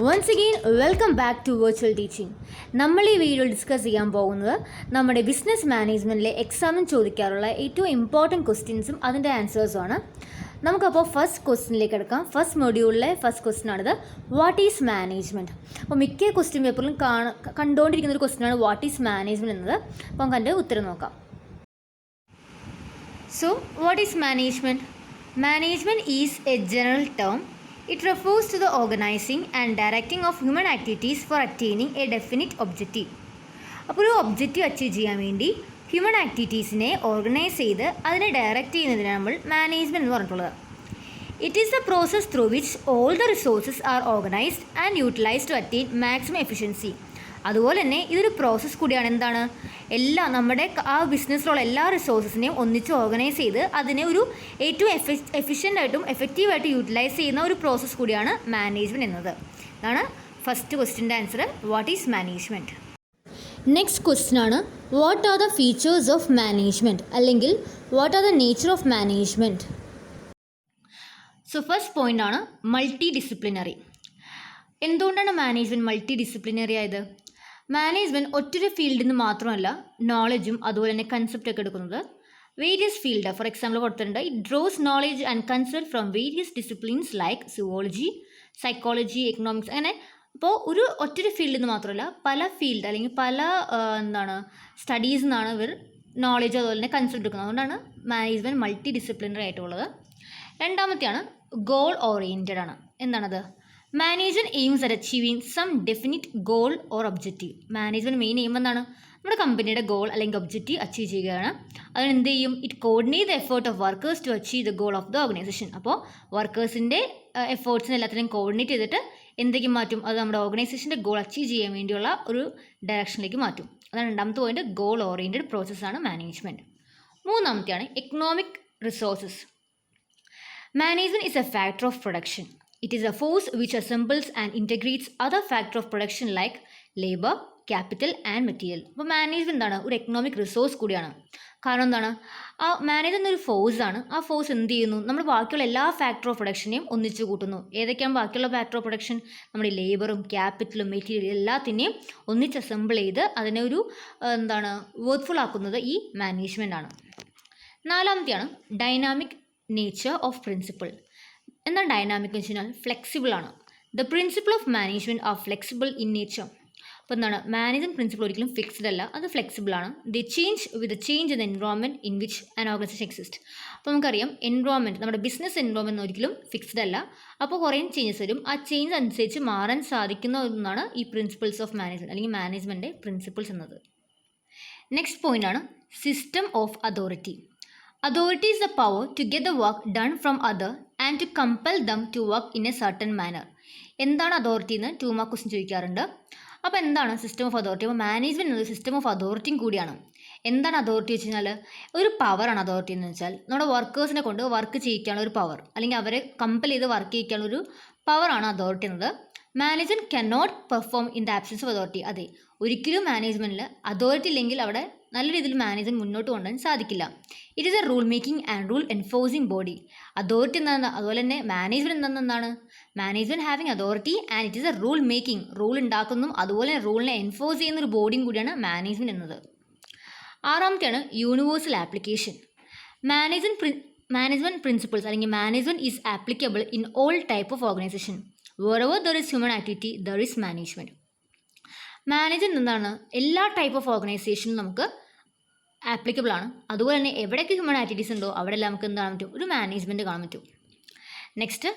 Once again welcome back to virtual teaching. നമ്മൾ ഈ വീഡിയോയിൽ ഡിസ്കസ് ചെയ്യാൻ പോകുന്നത് നമ്മുടെ ബിസിനസ് മാനേജ്മെൻറ്റിലെ എക്സാമിന് ചോദിക്കാറുള്ള ഏറ്റവും ഇമ്പോർട്ടൻറ്റ് ക്വസ്റ്റ്യൻസും അതിൻ്റെ ആൻസേഴ്സുമാണ്. നമുക്കപ്പോൾ ഫസ്റ്റ് ക്വസ്റ്റ്യനിലേക്ക് എടുക്കാം. ഫസ്റ്റ് മൊഡ്യൂളിലെ ഫസ്റ്റ് ക്വസ്റ്റ്യനാണിത്, വാട്ട് ഈസ് മാനേജ്മെൻറ്റ്. അപ്പോൾ മിക്ക ക്വസ്റ്റ്യൻ പേപ്പറിലും കണ്ടുകൊണ്ടിരിക്കുന്ന ഒരു ക്വസ്റ്റ്യനാണ് വാട്ട് ഈസ് മാനേജ്മെൻറ്റ് എന്നത്. അപ്പോൾ നമുക്ക് അതിൻ്റെ ഉത്തരം നോക്കാം. So what is management? Management is a general term. It refers to the organizing and directing of human activities for attaining a definite objective. അപ്പോൾ ഒരു ഒബ്ജക്റ്റീവ് അച്ചീവ് ചെയ്യാൻ വേണ്ടി ഹ്യൂമൻ ആക്ടിവിറ്റീസിനെ ഓർഗനൈസ് ചെയ്ത് അതിനെ ഡയറക്റ്റ് ചെയ്യുന്നതിനാണ് നമ്മൾ മാനേജ്മെൻറ്റ് എന്ന് പറഞ്ഞിട്ടുള്ളത്. It is the process through which all the resources are organised and utilised to attain maximum efficiency. അതുപോലെ തന്നെ ഇതൊരു പ്രോസസ്സ് കൂടിയാണ്. എന്താണ്? നമ്മുടെ ആ ബിസിനസ്സിലുള്ള എല്ലാ റിസോഴ്സസിനെയും ഒന്നിച്ച് ഓർഗനൈസ് ചെയ്ത് അതിനെ ഒരു ഏറ്റവും എഫിഷ്യൻ്റായിട്ടും എഫക്റ്റീവായിട്ട് യൂട്ടിലൈസ് ചെയ്യുന്ന ഒരു പ്രോസസ്സ് കൂടിയാണ് മാനേജ്മെൻറ്റ് എന്നത്. ഇതാണ് ഫസ്റ്റ് ക്വസ്റ്റ്യൻ്റെ answer, what is management. Next question ആണ്, what are the features of management, അല്ലെങ്കിൽ what are the nature of management. So first point ആണ് മൾട്ടി ഡിസിപ്ലിനറി. എന്തുകൊണ്ടാണ് മാനേജ്മെൻറ്റ് മൾട്ടി ഡിസിപ്ലിനറി ആയത്? മാനേജ്മെൻറ്റ് ഒറ്റൊരു ഫീൽഡിൽ നിന്ന് മാത്രമല്ല നോളജും അതുപോലെ തന്നെ കൺസെപ്റ്റൊക്കെ എടുക്കുന്നത്. വേരിയസ് ഫീൽഡ്, ഫോർ എക്സാമ്പിൾ കൊടുത്തിട്ടുണ്ട്, it draws knowledge and concept from various disciplines like zoology, psychology, economics. അങ്ങനെ അപ്പോൾ ഒറ്റൊരു ഫീൽഡിൽ നിന്ന് മാത്രമല്ല പല ഫീൽഡ് അല്ലെങ്കിൽ പല സ്റ്റഡീസിൽ നിന്നാണ് ഇവർ നോളജ് അതുപോലെ തന്നെ കൺസെപ്റ്റ് എടുക്കുന്നത്. അതുകൊണ്ടാണ് മാനേജ്മെൻറ്റ് മൾട്ടി ഡിസിപ്ലിനറി ആയിട്ടുള്ളത്. രണ്ടാമത്തെയാണ് ഗോൾ ഓറിയൻറ്റഡ് ആണ്. എന്താണത്? Management aims at achieving some definite goal or objective. Management main aim എന്താണ്? നമ്മുടെ കമ്പനിയുടെ ഗോൾ അല്ലെങ്കിൽ ഒബ്ജക്റ്റീവ് അച്ചീവ് ചെയ്യുകയാണ്. അതിന് എന്ത് ചെയ്യും? It coordinate the effort of workers to achieve the goal of the organisation. അപ്പോൾ വർക്കേഴ്സിൻ്റെ എഫേർട്സിനെ എല്ലാത്തിനെയും കോർഡിനേറ്റ് ചെയ്തിട്ട് എന്തൊക്കെ മാറ്റും? അത് നമ്മുടെ ഓർഗനൈസേഷൻ്റെ ഗോൾ അച്ചീവ് ചെയ്യാൻ വേണ്ടിയുള്ള ഒരു ഡയറക്ഷനിലേക്ക് മാറ്റും. അതാണ് രണ്ടാമത്തെ പോയിന്റ്, ഗോൾ ഓറിയൻറ്റഡ് പ്രോസസ്സാണ് മാനേജ്മെൻറ്റ്. മൂന്നാമത്തെയാണ് economic resources. Management is a factor of production. It is a force which assembles and integrates other factors of production like labor, capital and material. അപ്പോൾ management എന്താണ്? ഒരു എക്കണോമിക് റിസോഴ്സ് കൂടിയാണ്. കാരണം എന്താണ്? ആ management ഒരു ഫോഴ്സാണ്. ആ ഫോഴ്സ് എന്ത് ചെയ്യുന്നു? നമ്മൾ ബാക്കിയുള്ള എല്ലാ ഫാക്ടർ ഓഫ് പ്രൊഡക്ഷനെയും ഒന്നിച്ച് കൂട്ടുന്നു. ഏതൊക്കെയാണ് ബാക്കിയുള്ള ഫാക്ടർ ഓഫ് പ്രൊഡക്ഷൻ? നമ്മുടെ ലേബറും ക്യാപിറ്റലും മെറ്റീരിയലും എല്ലാത്തിനെയും ഒന്നിച്ച് അസംബിൾ ചെയ്ത് അതിനെ ഒരു വർക്ക്ഫുൾ ആക്കുന്നത് ഈ മാനേജ്മെൻ്റ് ആണ്. നാലാമത്തെയാണ് ഡൈനാമിക് നേച്ചർ ഓഫ് പ്രിൻസിപ്പിൾ. എന്താണ് ഡൈനാമിക് എന്ന് വെച്ച് കഴിഞ്ഞാൽ ഫ്ലെക്സിബിൾ ആണ്. The principle of management R flexible in nature. അപ്പോൾ എന്താണ്? മാനേജ്മെൻറ്റ് പ്രിൻസിപ്പിൾ ഒരിക്കലും ഫിക്സ്ഡ് അല്ല, അത് ഫ്ലെക്സിബിൾ ആണ്. The change with change in the environment in which an organisation exist. അപ്പോൾ നമുക്കറിയാം എൻവയോൺമെൻറ്റ്, നമ്മുടെ ബിസിനസ് എൻവയോൺമെൻറ്റ് ഒരിക്കലും ഫിക്സ്ഡ് അല്ല. അപ്പോൾ കുറേ ചേഞ്ചസ് വരും. ആ ചേഞ്ച് അനുസരിച്ച് മാറാൻ സാധിക്കുന്ന ഒന്നാണ് ഈ പ്രിൻസിപ്പിൾസ് ഓഫ് മാനേജ്മെൻറ്റ് അല്ലെങ്കിൽ മാനേജ്മെൻറ്റ് പ്രിൻസിപ്പിൾസ് എന്നത്. നെക്സ്റ്റ് പോയിൻ്റ് ആണ് system of authority. Authority is the power to get the work done from other and to compel them to work in a certain manner. എന്താണ് authority എന്ന് 2 mark question ചോദിക്കാറുണ്ട്. അപ്പോൾ എന്താണ് system of authority? അപ്പോൾ management എന്നത് system of അതോറിറ്റിയും കൂടിയാണ്. എന്താണ് അതോറിറ്റി വെച്ച് കഴിഞ്ഞാൽ ഒരു പവറാണ് അതോറിറ്റി എന്ന് വെച്ചാൽ. നമ്മുടെ വർക്കേഴ്സിനെ കൊണ്ട് വർക്ക് ചെയ്യിക്കാനുള്ള ഒരു പവർ, അല്ലെങ്കിൽ അവരെ കമ്പൽ ചെയ്ത് വർക്ക് ചെയ്യിക്കാനുള്ള ഒരു പവറാണ് അതോറിറ്റി എന്നത്. Management can not perform in the absence of authority. അതെ, ഒരിക്കലും മാനേജ്മെൻറ്റിൽ അതോറിറ്റി ഇല്ലെങ്കിൽ അവിടെ നല്ല രീതിയിൽ മാനേജ്മെൻറ്റ് മുന്നോട്ട് കൊണ്ടുപോകാൻ സാധിക്കില്ല. It is A rule making and rule enforcing body. Authority എന്താണ്? അതുപോലെ തന്നെ മാനേജ്മെൻറ്റ് എന്താണ്? Management having authority and it is A rule making, rule ഉണ്ടാക്കുന്നതും അതുപോലെ റൂളിനെ എൻഫോഴ്സ് ചെയ്യുന്ന ഒരു ബോഡിയും കൂടിയാണ് മാനേജ്മെൻറ്റ് എന്നത്. ആറാമത്തെയാണ് യൂണിവേഴ്സൽ ആപ്ലിക്കേഷൻ. മാനേജ്മെൻറ്റ് പ്രിൻസിപ്പിൾസ് അല്ലെങ്കിൽ management is applicable in all type of organisation. wherever there is human activity there is management. Management എന്താണ്? എല്ലാ type of ഓർഗനൈസേഷനും നമുക്ക് ആപ്ലിക്കബിൾ ആണ്. അതുപോലെ തന്നെ എവിടെയൊക്കെ ഹ്യൂമൻ ആക്ടിവിറ്റീസ് ഉണ്ടോ അവിടെയെല്ലാം നമുക്ക് എന്ത് കാണാൻ പറ്റും? ഒരു മാനേജ്മെൻറ്റ് കാണാൻ പറ്റും. നെക്സ്റ്റ്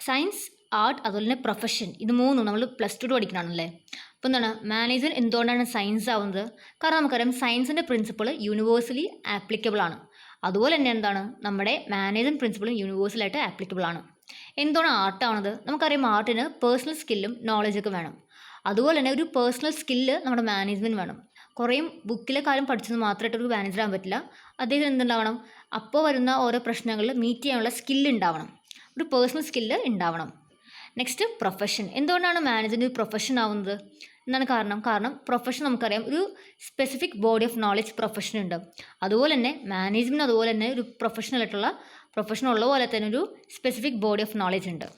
സയൻസ്, ആർട്ട്, അതുപോലെ തന്നെ പ്രൊഫഷൻ. ഇത് മൂന്നും നമ്മൾ +2 പഠിക്കണമല്ലേ. അപ്പോൾ എന്താണ് മാനേജ്മെൻറ്റ് എന്തുകൊണ്ടാണ് സയൻസ് ആവുന്നത്? കാരണം നമുക്കറിയാം സയൻസിൻ്റെ പ്രിൻസിപ്പിൾ യൂണിവേഴ്സലി ആപ്ലിക്കബിൾ ആണ്. അതുപോലെ തന്നെ എന്താണ് നമ്മുടെ മാനേജ്മെൻറ്റ് പ്രിൻസിപ്പിളും യൂണിവേഴ്സലായിട്ട് ആപ്ലിക്കബിൾ ആണ്. എന്താണ് ആർട്ടാവുന്നത്? നമുക്കറിയാം ആർട്ടിന് പേഴ്സണൽ സ്കില്ലും നോളജൊക്കെ വേണം. അതുപോലെ തന്നെ ഒരു പേഴ്സണൽ സ്കില്ല് നമ്മുടെ മാനേജ്മെൻറ്റ് വേണം. കുറേ ബുക്കിലെ കാര്യം പഠിച്ചത് മാത്രമായിട്ട് ഒരു മാനേജർ ആകാൻ പറ്റില്ല. അദ്ദേഹത്തിന് എന്തുണ്ടാവണം? അപ്പോൾ വരുന്ന ഓരോ പ്രശ്നങ്ങളിൽ മീറ്റ് ചെയ്യാനുള്ള സ്കില്ല് ഉണ്ടാവണം, ഒരു പേഴ്സണൽ സ്കില്ല് ഉണ്ടാവണം. Next profession. എന്തുകൊണ്ടാണ് മാനേജ്മെൻറ്റ് ഒരു പ്രൊഫഷൻ ആവുന്നത്? എന്താണ് കാരണം പ്രൊഫഷൻ നമുക്കറിയാം ഒരു specific body of knowledge profession ഉണ്ട്. അതുപോലെ തന്നെ മാനേജ്മെൻറ്റ് അതുപോലെ തന്നെ ഒരു പ്രൊഫഷണൽ ആയിട്ടുള്ള പ്രൊഫഷൻ ഉള്ള പോലെ തന്നെ ഒരു സ്പെസിഫിക് ബോഡി ഓഫ് നോളജ് ഉണ്ട്.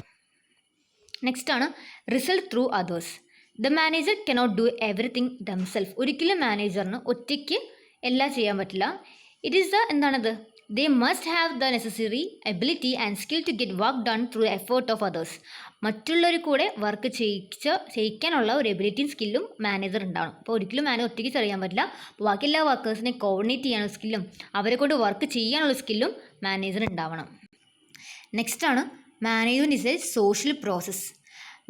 നെക്സ്റ്റ് ആണ് result through others. The manager cannot do everything themself. ഒരിക്കലും മാനേജറിന് ഒറ്റയ്ക്ക് എല്ലാം ചെയ്യാൻ പറ്റില്ല. ഇറ്റ് ഈസ് എന്താണത്, they must have the necessary ability and skill to get work done through effort of others. മറ്റുള്ളവർ കൂടെ വർക്ക് ചെയ്യിക്കാനുള്ള ഒരു എബിലിറ്റിയും സ്കില്ലും മാനേജർ ഉണ്ടാവണം. അപ്പോൾ ഒരിക്കലും മാനേജർ ഒറ്റയ്ക്ക് ചെയ്യാൻ പറ്റില്ല. അപ്പോൾ ബാക്കി എല്ലാ വർക്കേഴ്സിനെ കോർഡിനേറ്റ് ചെയ്യാനുള്ള സ്കില്ലും അവരെ കൊണ്ട് വർക്ക് ചെയ്യാനുള്ള സ്കില്ലും മാനേജർ ഉണ്ടാവണം. നെക്സ്റ്റ് ആണ് management is A social process.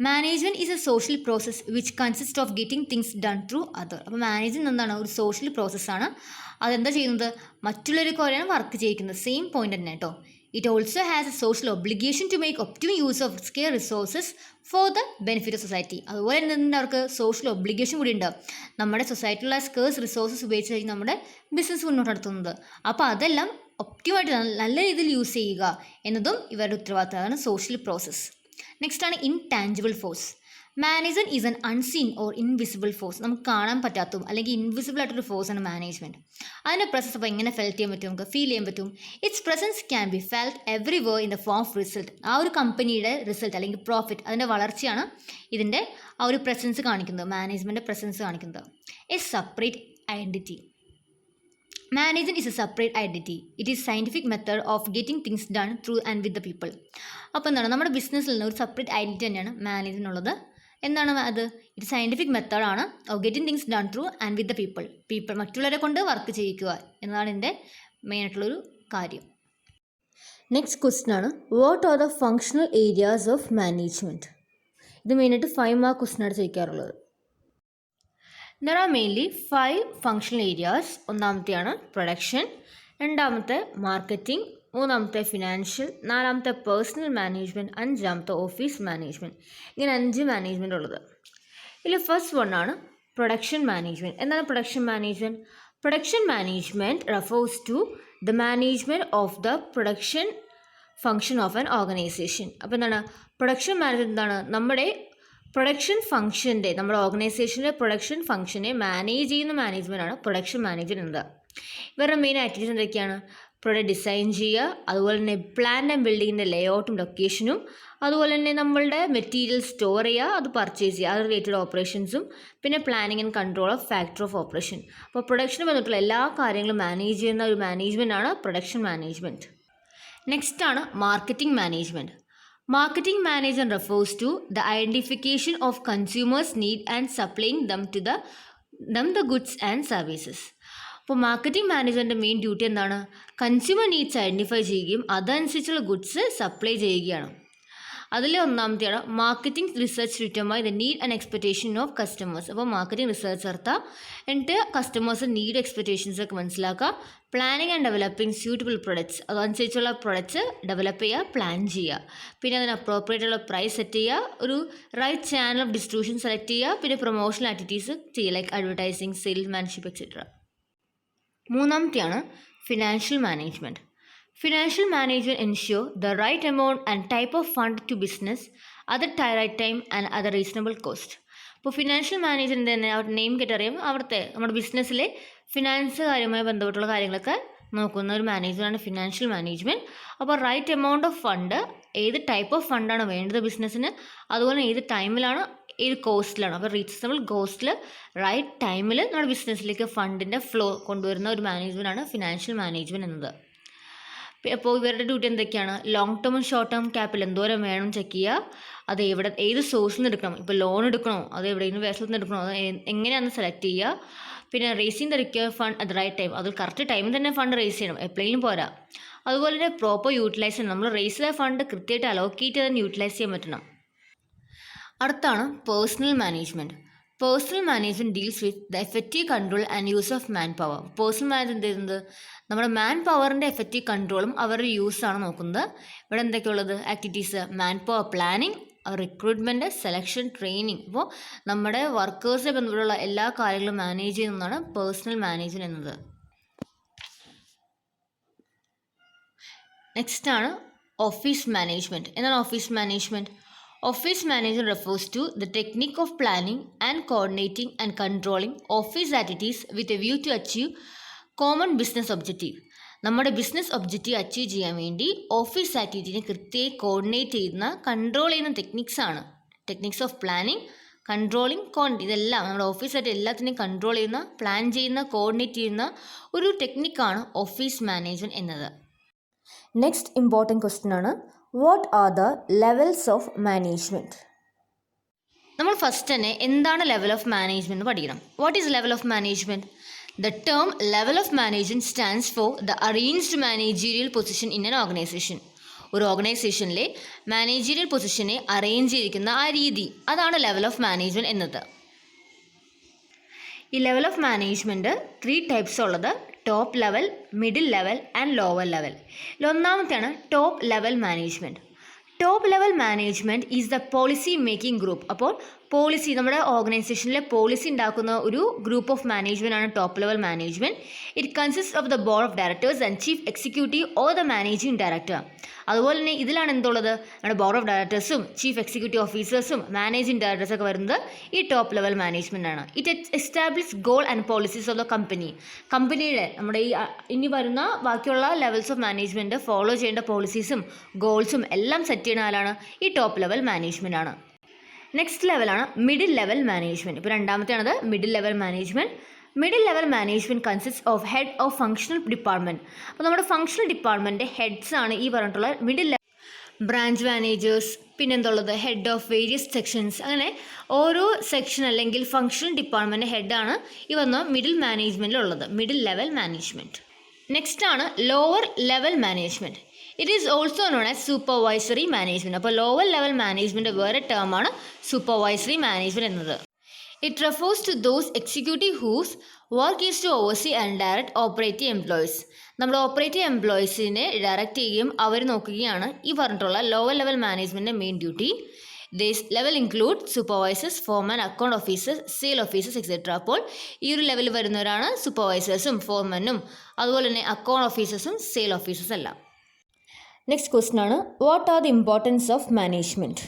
Management is A social process which consist of getting things done through other. അപ്പോൾ മാനേജ്മെൻറ്റ് എന്താണ്, ഒരു സോഷ്യൽ പ്രോസസ്സാണ്. അതെന്താ ചെയ്യുന്നത്, മറ്റുള്ളവർക്ക് പോലെയാണ് വർക്ക് ചെയ്യിക്കുന്നത്. സെയിം പോയിന്റ് തന്നെ കേട്ടോ. It also has a social obligation to make optimum use of scarce resources for the benefit of society. അതുപോലെ തന്നെ അവർക്ക് സോഷ്യൽ ഒബ്ലിഗേഷൻ കൂടി ഉണ്ട്. നമ്മുടെ സൊസൈറ്റിയിലുള്ള സ്കേഴ്സ് റിസോഴ്സസ് ഉപയോഗിച്ചായിരിക്കും നമ്മുടെ ബിസിനസ് മുന്നോട്ട് നടത്തുന്നത്. അപ്പോൾ അതെല്ലാം ഒപ്റ്റിമായിട്ട് നല്ല രീതിയിൽ യൂസ് ചെയ്യുക എന്നതും ഇവരുടെ ഉത്തരവാദിത്തമാണ് സോഷ്യൽ പ്രോസസ്സ്. നെക്സ്റ്റ് ആണ് intangible force. Management is N unseen or invisible force. നമുക്ക് കാണാൻ പറ്റാത്തതും അല്ലെങ്കിൽ ഇൻവിസിബിൾ ആയിട്ടൊരു ഫോഴ്സാണ് മാനേജ്മെൻറ്റ്. അതിൻ്റെ പ്രസൻസ് അപ്പോൾ എങ്ങനെ ഫെൽറ്റ് ചെയ്യാൻ പറ്റും, നമുക്ക് ഫീൽ ചെയ്യാൻ പറ്റും. Its presence can be felt everywhere in the form of result. ആ ഒരു കമ്പനിയുടെ റിസൾട്ട് അല്ലെങ്കിൽ പ്രോഫിറ്റ്, അതിൻ്റെ വളർച്ചയാണ് ഇതിൻ്റെ ആ ഒരു പ്രസൻസ് കാണിക്കുന്നത്, മാനേജ്മെൻറ്റ് പ്രസൻസ് കാണിക്കുന്നത്. A separate identity. Management is a separate identity. It is scientific method of getting things done through and with the people. അപ്പോൾ എന്താണ്, നമ്മുടെ ബിസിനസ്സിൽ നിന്ന് ഒരു സെപ്പറേറ്റ് ഐഡൻറ്റിറ്റി തന്നെയാണ് മാനേജ്മെൻറ്റ് ഉള്ളത്. എന്താണ് അത്, ഇത് സയൻറ്റിഫിക് മെത്തേഡാണ് of getting things done through and with the people. മറ്റുള്ളവരെ കൊണ്ട് വർക്ക് ചെയ്യിക്കുക എന്നതാണ് ഇതിൻ്റെ മെയിനായിട്ടുള്ളൊരു കാര്യം. നെക്സ്റ്റ് ക്വസ്റ്റ്യൻ ആണ്, what are the functional areas of management. ഇത് മെയിനായിട്ട് 5 മാർക്ക് ക്വസ്റ്റ്യനാണ് ചോദിക്കാറുള്ളത്. There are mainly 5 functional areas. ഒന്നാമത്തെയാണ് പ്രൊഡക്ഷൻ, രണ്ടാമത്തെ മാർക്കറ്റിംഗ്, മൂന്നാമത്തെ ഫിനാൻഷ്യൽ, നാലാമത്തെ പേഴ്സണൽ മാനേജ്മെൻറ്റ്, അഞ്ചാമത്തെ ഓഫീസ് മാനേജ്മെൻറ്റ്. ഇങ്ങനെ 5 മാനേജ്മെൻറ്റ് ഉള്ളത്. ഇതിൽ ഫസ്റ്റ് വണ്ണാണ് പ്രൊഡക്ഷൻ മാനേജ്മെൻറ്റ്. എന്താണ് production management? Production management refers to the management of the production function of an organisation. അപ്പോൾ എന്താണ് പ്രൊഡക്ഷൻ മാനേജ്മെൻറ്റ്? എന്താണ് നമ്മുടെ പ്രൊഡക്ഷൻ ഫംഗ്ഷൻ്റെ, നമ്മുടെ ഓർഗനൈസേഷൻ്റെ പ്രൊഡക്ഷൻ ഫംഗ്ഷനെ മാനേജ് ചെയ്യുന്ന മാനേജ്മെൻറ്റാണ് പ്രൊഡക്ഷൻ മാനേജ്മെൻറ്റ് എന്നത്. ഇവരുടെ മെയിൻ ആക്ടിവിറ്റീസ് എന്തൊക്കെയാണ്? പ്രൊഡക്റ്റ് ഡിസൈൻ ചെയ്യുക, അതുപോലെ തന്നെ പ്ലാൻ ആൻഡ് ബിൽഡിങ്ങിൻ്റെ ലേഔട്ടും ലൊക്കേഷനും, അതുപോലെ തന്നെ നമ്മളുടെ മെറ്റീരിയൽ സ്റ്റോർ ചെയ്യുക, അത് പർച്ചേസ് ചെയ്യുക, അത് റിലേറ്റഡ് ഓപ്പറേഷൻസും, പിന്നെ planning and control of factor of operation. അപ്പോൾ പ്രൊഡക്ഷന് ബന്ധപ്പെട്ടുള്ള എല്ലാ കാര്യങ്ങളും മാനേജ് ചെയ്യുന്ന ഒരു മാനേജ്മെൻറ്റാണ് പ്രൊഡക്ഷൻ മാനേജ്മെൻറ്റ്. നെക്സ്റ്റ് ആണ് marketing management. Marketing management refers to the identification of consumers' need and supplying them the goods and services. അപ്പോൾ marketing മാനേജ്മെൻറ്റിൻ്റെ main duty എന്താണ്? കൺസ്യൂമർ നീഡ്സ് ഐഡൻറ്റിഫൈ ചെയ്യുകയും അതനുസരിച്ചുള്ള ഗുഡ്സ് സപ്ലൈ ചെയ്യുകയാണ്. അതിൽ ഒന്നാമത്തെയാണ് marketing research determine the need and expectation of customers. അപ്പോൾ marketing research നടത്തുക, എന്നിട്ട് കസ്റ്റമേഴ്സ് നീഡ് എക്സ്പെക്റ്റേഷൻസ് ഒക്കെ മനസ്സിലാക്കുക. Planning and developing suitable products, അതനുസരിച്ചുള്ള പ്രൊഡക്ട്സ് ഡെവലപ്പ് ചെയ്യുക, പ്ലാൻ ചെയ്യുക. പിന്നെ അതിന് അപ്രോപ്രിയേറ്റ് ഉള്ള പ്രൈസ് സെറ്റ് ചെയ്യുക, ഒരു right channel of distribution select ചെയ്യുക, പിന്നെ പ്രൊമോഷണൽ ആക്ടിവിറ്റീസ് ചെയ്യുക, ലൈക്ക് അഡ്വർടൈസിങ്, സെയിൽസ്മാൻഷിപ്പ് എക്സെട്ര. മൂന്നാമത്തെയാണ് financial management. Financial management ensure the right amount and type of fund to business at the right time and at a reasonable cost. അപ്പോൾ financial management തന്നെ അവരുടെ name കേട്ടറിയാം, അവിടുത്തെ നമ്മുടെ ബിസിനസ്സിലെ finance കാര്യവുമായി ബന്ധപ്പെട്ടുള്ള കാര്യങ്ങളൊക്കെ നോക്കുന്ന ഒരു മാനേജ്മെൻറ്റാണ് ഫിനാൻഷ്യൽ മാനേജ്മെൻറ്റ്. അപ്പോൾ റൈറ്റ് എമൗണ്ട് ഓഫ് ഫണ്ട്, ഏത് ടൈപ്പ് ഓഫ് ഫണ്ടാണ് വേണ്ടത് ബിസിനസ്സിന്, അതുപോലെ ഏത് ടൈമിലാണ്, ഏത് കോസ്റ്റിലാണ്. അപ്പോൾ റീസണബിൾ കോസ്റ്റിൽ റൈറ്റ് ടൈമിൽ നമ്മുടെ ബിസിനസ്സിലേക്ക് ഫണ്ടിൻ്റെ ഫ്ലോ കൊണ്ടുവരുന്ന ഒരു മാനേജ്മെൻറ്റാണ് ഫിനാൻഷ്യൽ മാനേജ്മെൻറ്റ് എന്നത്. അപ്പോൾ ഇവരുടെ ഡ്യൂട്ടി എന്തൊക്കെയാണ്? ലോങ് ടേമും ഷോർട്ട് ടേം ക്യാപിറ്റൽ എന്തോരം വേണം ചെക്ക് ചെയ്യുക, അത് ഏത് സോഴ്സിൽ നിന്ന് എടുക്കണം, ഇപ്പോൾ ലോൺ എടുക്കണോ, അത് എവിടെയെങ്കിലും വേഷത്തിൽ നിന്ന് എടുക്കണോ, അത് എങ്ങനെയാണെന്ന് സെലക്ട് ചെയ്യുക. പിന്നെ raising the required fund at right time, അത് കറക്റ്റ് ടൈമിൽ തന്നെ ഫണ്ട് റേസ് ചെയ്യണം, എപ്പോഴെങ്കിലും പോരാ. അതുപോലെ തന്നെ പ്രോപ്പർ യൂട്ടിലൈസ് ചെയ്യണം, നമ്മൾ റേസ് ചെയ്ത ഫണ്ട് കൃത്യമായിട്ട് അലോക്കേറ്റ് ചെയ്ത് യൂട്ടിലൈസ് ചെയ്യാൻ പറ്റണം. അടുത്താണ് personal management. Personal management deals with the effective control and use of man power. Personal management ചെയ്യുന്നത് നമ്മുടെ മാൻ പവറിൻ്റെ എഫക്റ്റീവ് കൺട്രോളും അവരുടെ യൂസാണ് നോക്കുന്നത്. ഇവിടെ എന്തൊക്കെയുള്ളത് activities? Man power planning, recruitment, selection, training. അപ്പോൾ നമ്മുടെ വർക്കേഴ്സിനെ ബന്ധപ്പെട്ടുള്ള എല്ലാ കാര്യങ്ങളും മാനേജ് ചെയ്യുന്നതാണ് പേഴ്സണൽ മാനേജ്മെൻറ്റ് എന്നത്. നെക്സ്റ്റ് ആണ് ഓഫീസ് മാനേജ്മെൻറ്റ്. എന്താണ് office management? Office management refers to the technique of planning and coordinating and controlling office activities with a view to achieve common business objective. നമ്മുടെ ബിസിനസ് ഒബ്ജക്റ്റീവ് അച്ചീവ് ചെയ്യാൻ വേണ്ടി office ആക്ടിവിറ്റീനെ കൃത്യമായി coordinate ചെയ്യുന്ന, control ചെയ്യുന്ന ടെക്നിക്സാണ് techniques of planning, controlling, ഇതെല്ലാം നമ്മുടെ ഓഫീസായിട്ട് എല്ലാത്തിനെയും control ചെയ്യുന്ന, പ്ലാൻ ചെയ്യുന്ന, കോർഡിനേറ്റ് ചെയ്യുന്ന ഒരു ടെക്നിക്കാണ് ഓഫീസ് മാനേജ്മെൻറ്റ് എന്നത്. നെക്സ്റ്റ് ഇമ്പോർട്ടൻറ്റ് ക്വസ്റ്റ്യൻ ആണ്, what are the levels of management? നമ്മൾ ഫസ്റ്റ് തന്നെ എന്താണ് ലെവൽ ഓഫ് മാനേജ്മെൻറ്റ് എന്ന് പഠിക്കണം. What is level of management? The term level of management stands for the arranged managerial position in an organization. ഒരു ഓർഗനൈസേഷനിലെ managerial പൊസിഷനെ arrange ചെയ്തിരിക്കുന്ന ആ രീതി, അതാണ് ലെവൽ ഓഫ് മാനേജ്മെൻറ്റ് എന്നത്. ഈ ലെവൽ ഓഫ് മാനേജ്മെൻറ്റ് 3 ടൈപ്സ് ഉള്ളത്: top level, middle level and lower level. ഒന്നാമത്തെയാണ് top level management. Top level management is the policy making group. അപ്പോൾ പോളിസി, നമ്മുടെ ഓർഗനൈസേഷനിലെ പോളിസി ഉണ്ടാക്കുന്ന ഒരു ഗ്രൂപ്പ് ഓഫ് മാനേജ്മെൻറ്റ് ആണ് top level management. It consist of the board of directors and chief executive or the managing director. അതുപോലെ തന്നെ ഇതിലാണ് എന്തുള്ളത്, നമ്മുടെ ബോർഡ് ഓഫ് ഡയറക്ടേഴ്സും ചീഫ് എക്സിക്യൂട്ടീവ് ഓഫീസേഴ്സും മാനേജിംഗ് ഡയറക്ടേഴ്സൊക്കെ വരുന്നത് ഈ ടോപ്പ് ലെവൽ മാനേജ്മെൻ്റ് ആണ്. It establish goal and policies of the company. കമ്പനിയുടെ നമ്മുടെ ഈ ഇനി വരുന്ന ബാക്കിയുള്ള ലെവൽസ് ഓഫ് മാനേജ്മെൻറ്റ് ഫോളോ ചെയ്യേണ്ട പോളിസീസും ഗോൾസും എല്ലാം സെറ്റ് ചെയ്യുന്ന ആളാണ് ഈ ടോപ്പ് ലെവൽ മാനേജ്മെൻ്റ് ആണ്. നെക്സ്റ്റ് ലെവലാണ് മിഡിൽ ലെവൽ മാനേജ്മെൻറ്റ്. ഇപ്പോൾ രണ്ടാമത്തെയാണത് middle level management. Middle level management consist of head of functional department. അപ്പോൾ നമ്മുടെ ഫങ്ഷണൽ ഡിപ്പാർട്ട്മെൻറ്റ് ഹെഡ്സ് ആണ് ഈ പറഞ്ഞിട്ടുള്ള മിഡിൽ ലെവൽ. ബ്രാഞ്ച് മാനേജേഴ്സ്, പിന്നെന്തുള്ളത്, ഹെഡ് ഓഫ് വേരിയസ് സെക്ഷൻസ്. അങ്ങനെ ഓരോ സെക്ഷൻ അല്ലെങ്കിൽ ഫങ്ഷണൽ ഡിപ്പാർട്ട്മെൻറ്റ് ഹെഡാണ് ഈ വന്ന മിഡിൽ മാനേജ്മെൻറ്റിലുള്ളത്, മിഡിൽ ലെവൽ മാനേജ്മെൻറ്റ്. നെക്സ്റ്റ് ആണ് lower level management. It is also known as supervisory management. അപ്പോൾ ലോവർ ലെവൽ മാനേജ്മെൻറ്റ് വേറെ ടേമാണ് സൂപ്പർവൈസറി മാനേജ്മെൻറ്റ് എന്നത്. It refers to those executive whose work is to oversee and direct operative employees. നമ്മുടെ operative എംപ്ലോയീസിനെ direct ചെയ്യുകയും അവർ നോക്കുകയാണ് ഈ പറഞ്ഞിട്ടുള്ള ലോവർ ലെവൽ മാനേജ്മെൻറ്റിൻ്റെ main duty. This level include supervisors, foreman, account officers, sale officers etcetera. അപ്പോൾ ഈ ഒരു ലെവൽ വരുന്നവരാണ് സൂപ്പർവൈസേഴ്സും ഫോർമാനും അതുപോലെ തന്നെ അക്കൗണ്ട് ഓഫീസേഴ്സും സെയിൽ ഓഫീസേഴ്സ് എല്ലാം. നെക്സ്റ്റ് ക്വസ്റ്റ്യൻ ആണ്, what are the importance of management?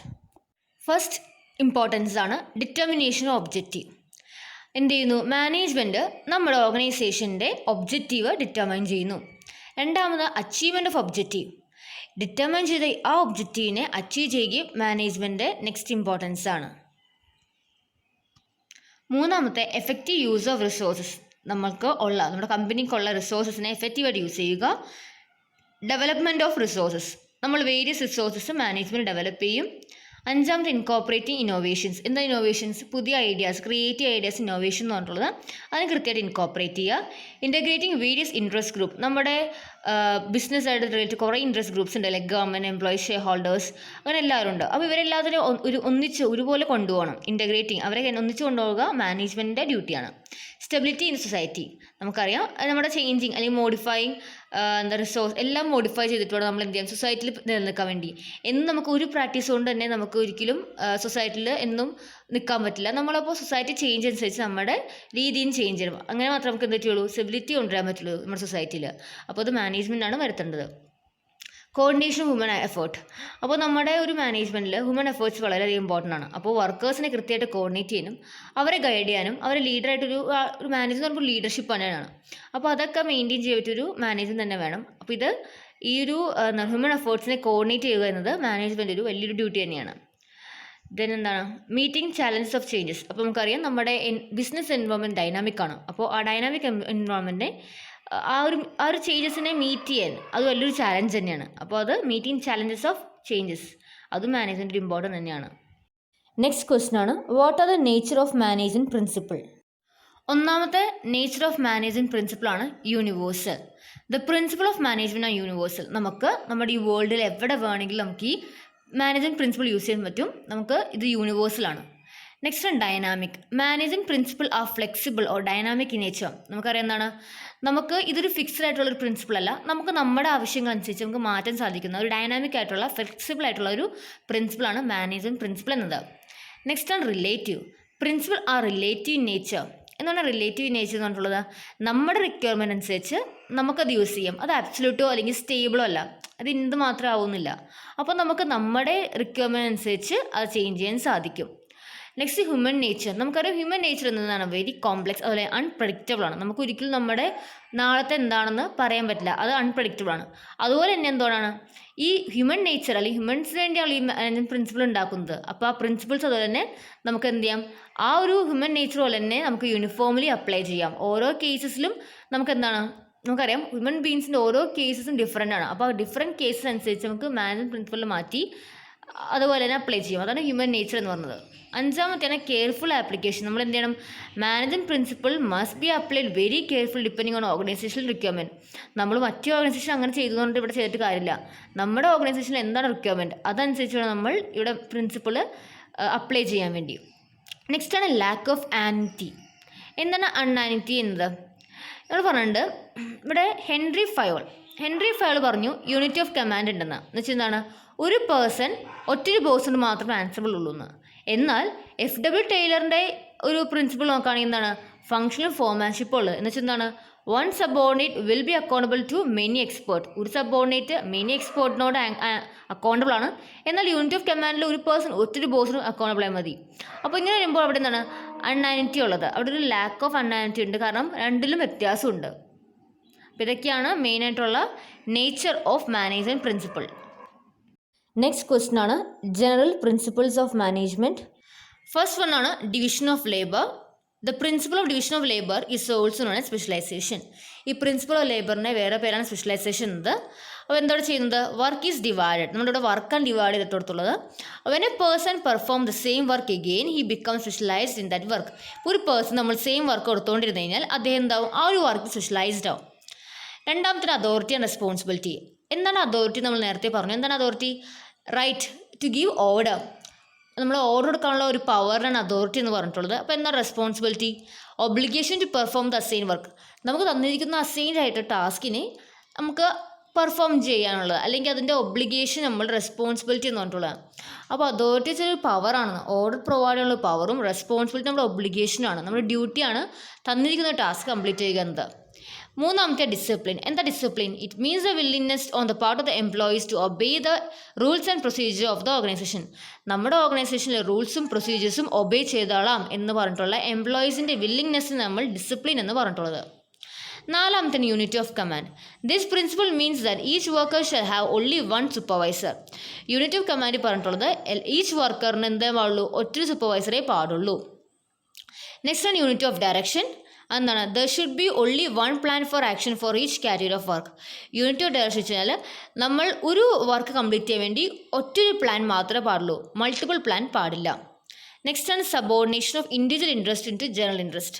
First importance ആണ് ഡിറ്റർമിനേഷൻ ഓഫ് ഒബ്ജക്റ്റീവ്. എന്ത് ചെയ്യുന്നു, മാനേജ്മെൻറ്റ് നമ്മുടെ ഓർഗനൈസേഷൻ്റെ ഒബ്ജക്റ്റീവ് ഡിറ്റർമൈൻ ചെയ്യുന്നു. രണ്ടാമത് അച്ചീവ്മെൻറ്റ് ഓഫ് ഒബ്ജക്റ്റീവ്. ഡിറ്റർമൈൻ ചെയ്ത ആ ഒബ്ജക്റ്റീവിനെ അച്ചീവ് ചെയ്യുകയും മാനേജ്മെൻറ്റ് നെക്സ്റ്റ് ഇമ്പോർട്ടൻസ് ആണ്. മൂന്നാമത്തെ എഫക്റ്റീവ് യൂസ് ഓഫ് റിസോഴ്സസ്. നമ്മുടെ കമ്പനിക്കുള്ള റിസോഴ്സസിനെ എഫക്റ്റീവായിട്ട് യൂസ് ചെയ്യുക. Development of resources. നമ്മൾ വേരിയസ് റിസോഴ്സസ് മാനേജ്മെൻറ്റ് ഡെവലപ്പ് ചെയ്യും. അഞ്ചാമത്തെ ഇൻകോപ്പറേറ്റിംഗ് ഇന്നോവേഷൻസ്. എന്താ ഇന്നോവേഷൻസ്? പുതിയ ഐഡിയാസ്, ക്രിയേറ്റീവ് ഐഡിയാസ് ഇന്നോവേഷൻ എന്ന് പറഞ്ഞിട്ടുള്ളത്. അതിന് കൃത്യമായിട്ട് ഇൻകോപ്പറേറ്റ് ചെയ്യുക. Integrating various interest group. നമ്മുടെ ബിസിനസ്സായിട്ട് റിലേറ്റഡ് കുറേ ഇൻട്രസ്റ്റ് ഗ്രൂപ്പ്സ് ഉണ്ട്, like government employees, share holders, അങ്ങനെ എല്ലാവരും ഉണ്ട്. അപ്പോൾ ഇവരെല്ലാവരും ഒന്നിച്ച് ഒരുപോലെ കൊണ്ടുപോകണം. ഇൻ്റഗ്രേറ്റിംഗ്, അവരെ ഒന്നിച്ച് കൊണ്ടുപോവുക മാനേജ്മെൻറ്റിൻ്റെ ഡ്യൂട്ടിയാണ്. Stability in society. നമുക്കറിയാം നമ്മുടെ ചേഞ്ചിങ് അല്ലെങ്കിൽ മോഡിഫൈങ് റിസോഴ്സ് എല്ലാം മോഡിഫൈ ചെയ്തിട്ട് വേണം നമ്മൾ എന്ത് ചെയ്യാം, സൊസൈറ്റിയിൽ നിലനിൽക്കാൻ വേണ്ടി. എന്നും നമുക്ക് ഒരു പ്രാക്ടീസ് കൊണ്ട് തന്നെ നമുക്ക് ഒരിക്കലും സൊസൈറ്റിയിൽ എന്നും നിൽക്കാൻ പറ്റില്ല. നമ്മളപ്പോൾ സൊസൈറ്റി ചേഞ്ച് അനുസരിച്ച് നമ്മുടെ രീതിയും ചേഞ്ച് ചെയ്യണം. അങ്ങനെ മാത്രമേ നമുക്ക് എന്ത് പറ്റുള്ളൂ, സ്റ്റെബിലിറ്റി കൊണ്ടുവരാൻ പറ്റുള്ളൂ നമ്മുടെ സൊസൈറ്റിയിൽ. അപ്പോൾ അത് മാനേജ്മെൻറ്റാണ് വരുത്തേണ്ടത്. Coordination human effort. അപ്പോൾ നമ്മുടെ ഒരു മാനേജ്മെൻറ്റിൽ ഹ്യൂമൻ എഫേർട്സ് വളരെയധികം ഇമ്പോർട്ടൻ്റ് ആണ്. അപ്പോൾ വർക്കേഴ്സിനെ കൃത്യമായിട്ട് കോർഡിനേറ്റ് ചെയ്യാനും അവരെ ഗൈഡ് ചെയ്യാനും അവരെ ലീഡറായിട്ടൊരു മാനേജർ എന്ന് പറയുമ്പോൾ ലീഡർഷിപ്പ് തന്നെയാണ്. അപ്പോൾ അതൊക്കെ മെയിൻറ്റെയിൻ ചെയ്യാൻ പറ്റിയൊരു മാനേജ്മെൻറ്റ് തന്നെ വേണം. അപ്പോൾ ഇത് ഈ ഒരു ഹ്യൂമൻ എഫേർട്സിനെ കോർഡിനേറ്റ് ചെയ്യുക എന്നത് മാനേജ്മെൻറ്റ് ഒരു വലിയൊരു ഡ്യൂട്ടി തന്നെയാണ്. ദെൻ എന്താണ്, മീറ്റിംഗ് ചാലഞ്ചസ് ഓഫ് ചേഞ്ചസ്. അപ്പോൾ നമുക്കറിയാം നമ്മുടെ ബിസിനസ് എൻവയോൺമെൻറ്റ് ഡൈനാമിക് ആണ്. അപ്പോൾ ആ ഡൈനാമിക് എൻവയോൺമെൻറ്റിനെ ആ ഒരു ചേഞ്ചസിനെ മീറ്റ് ചെയ്യാൻ അത് വലിയൊരു ചാലഞ്ച് തന്നെയാണ്. അപ്പോൾ അത് മീറ്റിംഗ് ചാലഞ്ചസ് ഓഫ് ചേഞ്ചസ്, അതും മാനേജ്മെൻറ്റ് ഇമ്പോർട്ടൻ്റ് തന്നെയാണ്. നെക്സ്റ്റ് ക്വസ്റ്റ്യൻ ആണ്, what are the nature of management principle? ഒന്നാമത്തെ നേച്ചർ ഓഫ് മാനേജ്മെൻറ്റ് പ്രിൻസിപ്പിളാണ് universal. The principle of management ആണ് യൂണിവേഴ്സൽ. നമുക്ക് നമ്മുടെ ഈ വേൾഡിൽ എവിടെ വേണമെങ്കിലും നമുക്ക് ഈ മാനേജ്മെൻറ്റ് പ്രിൻസിപ്പിൾ യൂസ് ചെയ്യാൻ പറ്റും. നമുക്ക് ഇത് യൂണിവേഴ്സലാണ്. നെക്സ്റ്റ് ആണ് dynamic. Management principle R flexible or dynamic in nature. നമുക്കറിയാം എന്താണ്, നമുക്ക് ഇതൊരു ഫിക്സ്ഡ് ആയിട്ടുള്ളൊരു പ്രിൻസിപ്പിൾ അല്ല, നമുക്ക് നമ്മുടെ ആവശ്യങ്ങൾ അനുസരിച്ച് നമുക്ക് മാറ്റാൻ സാധിക്കുന്ന ഒരു ഡൈനാമിക് ആയിട്ടുള്ള ഫ്ലെക്സിബിൾ ആയിട്ടുള്ള ഒരു പ്രിൻസിപ്പിളാണ് മാനേജ്മെൻറ്റ് പ്രിൻസിപ്പിൾ എന്നത്. നെക്സ്റ്റ് ആണ് relative. Principle are relative in nature. എന്താണ് റിലേറ്റീവ് ഇൻ നേച്ചർ എന്ന് പറഞ്ഞിട്ടുള്ളത്? നമ്മുടെ റിക്വയർമെൻറ്റ് അനുസരിച്ച് നമുക്കത് യൂസ് ചെയ്യാം. അത് അബ്സല്യൂട്ടോ അല്ലെങ്കിൽ സ്റ്റേബിളോ അല്ല, അത് എന്ത് മാത്രം ആവുന്നില്ല. അപ്പോൾ നമുക്ക് നമ്മുടെ റിക്വയർമെൻറ്റ് അനുസരിച്ച് അത് ചേഞ്ച് ചെയ്യാൻ സാധിക്കും. Next human nature. നമുക്കറിയാം ഹ്യൂമൻ നേച്ചർ എന്നതാണ് വെരി കോംപ്ലക്സ്, അതുപോലെ അൺപ്രഡിക്റ്റബിൾ ആണ്. നമുക്ക് ഒരിക്കലും നമ്മുടെ നാളത്തെ എന്താണെന്ന് പറയാൻ പറ്റില്ല, അത് അൺപ്രഡിക്റ്റബിൾ ആണ്. അതുപോലെ തന്നെ എന്താണ് ഈ ഹ്യൂമൻ നേച്ചർ അല്ലെങ്കിൽ ഹ്യൂമൻസിന് വേണ്ടിയാണ് ഈ മാനേജ്മെൻറ്റ് പ്രിൻസിപ്പിൾ ഉണ്ടാക്കുന്നത്. അപ്പോൾ ആ പ്രിൻസിപ്പിൾസ് അതുപോലെ തന്നെ നമുക്ക് എന്ത് ചെയ്യാം, ആ ഒരു ഹ്യൂമൻ നേച്ചർ പോലെ തന്നെ നമുക്ക് യൂണിഫോംലി അപ്ലൈ ചെയ്യാം. ഓരോ കേസസിലും നമുക്ക് എന്താണ്, നമുക്കറിയാം ഹ്യൂമൻ ബീങ്സിൻ്റെ ഓരോ കേസസും ഡിഫറെൻ്റ് ആണ്. അപ്പോൾ ആ ഡിഫറെൻറ്റ് കേസസ് അനുസരിച്ച് നമുക്ക് മാനേജ്മെൻറ്റ് പ്രിൻസിപ്പിൾ മാറ്റി അതുപോലെ തന്നെ അപ്ലൈ ചെയ്യും. അതാണ് ഹ്യൂമൻ നേച്ചർ എന്ന് പറയുന്നത്. അഞ്ചാമത്തെയാണ് കെയർഫുൾ ആപ്ലിക്കേഷൻ. നമ്മൾ എന്ത് ചെയ്യണം, management principle must be applied very careful depending on organisational requirement. നമ്മൾ മറ്റു ഓർഗനൈസേഷൻ അങ്ങനെ ചെയ്തുകൊണ്ട് ഇവിടെ ചെയ്തിട്ട് കാര്യമില്ല. നമ്മുടെ ഓർഗനൈസേഷനിൽ എന്താണ് റിക്വയർമെൻറ്റ് അതനുസരിച്ച് വേണം നമ്മൾ ഇവിടെ പ്രിൻസിപ്പിൾ അപ്ലൈ ചെയ്യാൻ വേണ്ടി. നെക്സ്റ്റാണ് ലാക്ക് ഓഫ് ആനിറ്റി. എന്താണ് അൺആനിറ്റി എന്നത്? നമ്മൾ പറഞ്ഞിട്ടുണ്ട് ഇവിടെ ഹെൻറി ഫയോൾ പറഞ്ഞു യൂണിറ്റി ഓഫ് കമാൻഡ് ഉണ്ടെന്ന്. എന്ന് വെച്ചാൽ എന്താണ്, ഒരു പേഴ്സൺ ഒറ്റൊരു പേഴ്സണ് മാത്രമേ ആൻസറബിൾ ഉള്ളൂ എന്ന്. എന്നാൽ FW ടൈലറിൻ്റെ ഒരു പ്രിൻസിപ്പിൾ നോക്കുകയാണെങ്കിൽ എന്താണ്, ഫങ്ഷണൽ ഫോർമാൻഷിപ്പ് ഉള്ളത്. എന്ന് വെച്ചാൽ എന്താണ്, one subordinate will be accountable to many expert. ഒരു സബോർഡിനേറ്റ് മെനി എക്സ്പേർട്ടിനോട് അക്കൗണ്ടബിൾ ആണ്. എന്നാൽ യൂണിറ്റ് ഓഫ് കമാൻഡിൽ ഒരു പേഴ്സൺ ഒറ്റൊരു ബോസിനും അക്കൗണ്ടബിൾ ആയി മതി. അപ്പോൾ ഇങ്ങനെ വരുമ്പോൾ അവിടെ എന്താണ് അൺആനിറ്റി ഉള്ളത്, അവിടെ ഒരു ലാക്ക് ഓഫ് അൺആനിറ്റി ഉണ്ട്, കാരണം രണ്ടിലും വ്യത്യാസമുണ്ട്. അപ്പോൾ ഇതൊക്കെയാണ് മെയിനായിട്ടുള്ള nature of management principle. Next question ആണ് general principles of management. First one ആണ് division of labour. The principle of division of labour is also known as specialisation. ഈ പ്രിൻസിപ്പിൾ ഓഫ് ലേബറിൻ്റെ വേറെ പേരാണ് സ്പെഷ്യലൈസേഷൻ എന്നത്. അപ്പോൾ എന്താണ് ചെയ്യുന്നത്, വർക്ക് ഈസ് ഡിവൈഡഡ്. നമ്മളിവിടെ വർക്കാണ് ഡിവൈഡ് ചെയ്തിട്ട് കൊടുത്തുള്ളത്. When a person perform the same work again he become specialised in that work. ഒരു പേഴ്സൺ നമ്മൾ സെയിം വർക്ക് കൊടുത്തുകൊണ്ടിരുന്നു കഴിഞ്ഞാൽ അദ്ദേഹം എന്താവും, ആ ഒരു വർക്ക് സ്പെഷ്യലൈസ്ഡ് ആവും. രണ്ടാമത്തെ അതോറിറ്റി ആൻഡ് റെസ്പോൺസിബിലിറ്റി. എന്താണ് അതോറിറ്റി? നമ്മൾ നേരത്തെ പറഞ്ഞു. എന്താണ് authority? Right to give order. നമ്മൾ ഓർഡർ കൊടുക്കാനുള്ള ഒരു പവറിനാണ് അതോറിറ്റി എന്ന് പറഞ്ഞിട്ടുള്ളത്. അപ്പോൾ എന്താണ് responsibility? Obligation to perform the assign work. നമുക്ക് തന്നിരിക്കുന്ന അസൈൻഡ് ആയിട്ട് ടാസ്കിനെ നമുക്ക് പെർഫോം ചെയ്യാനുള്ളത്, അല്ലെങ്കിൽ അതിൻ്റെ ഒബ്ലിഗേഷൻ നമ്മൾ റെസ്പോൺസിബിലിറ്റി എന്ന് പറഞ്ഞിട്ടുള്ളത്. അപ്പോൾ അതോറിറ്റി വെച്ചൊരു പവറാണ്, ഓർഡർ പ്രൊവൈഡ് ചെയ്യാനുള്ള പവറും റെസ്പോൺസിബിലിറ്റി നമ്മുടെ ഒബ്ലിഗേഷനാണ്, നമ്മുടെ ഡ്യൂട്ടിയാണ് തന്നിരിക്കുന്ന ടാസ്ക് കംപ്ലീറ്റ് ചെയ്യുക എന്നത്. മൂന്നാമത്തെ ഡിസിപ്ലിൻ. എന്താ discipline? It means a willingness on the part of the employees to obey the rules and procedure of the organisation. നമ്മുടെ ഓർഗനൈസേഷനിലെ റൂൾസും പ്രൊസീജിയേഴ്സും ഒബേ ചെയ്തോളാം എന്ന് പറഞ്ഞിട്ടുള്ള എംപ്ലോയീസിൻ്റെ വില്ലിങ്നെസ്സിന് നമ്മൾ ഡിസിപ്ലിൻ എന്ന് പറഞ്ഞിട്ടുള്ളത്. നാലാമത്തെ unity of command. This principle means that each worker shall have only one supervisor. Unity of command പറഞ്ഞിട്ടുള്ളത് ഈച്ച് വർക്കറിന് എന്തേ പാടുള്ളൂ, ഒറ്റൊരു സൂപ്പർവൈസറേ പാടുള്ളൂ. നെക്സ്റ്റ് ആണ് യൂണിറ്റി ഓഫ് ഡയറക്ഷൻ. എന്താണ്, there should be only one plan for action for each category of work. Unity of direction വെച്ചാൽ നമ്മൾ ഒരു വർക്ക് കംപ്ലീറ്റ് ചെയ്യാൻ വേണ്ടി ഒറ്റൊരു പ്ലാൻ മാത്രമേ പാടുള്ളൂ, മൾട്ടിപ്പിൾ പ്ലാൻ പാടില്ല. നെക്സ്റ്റ് ആണ് subordination of individual interest in to general interest.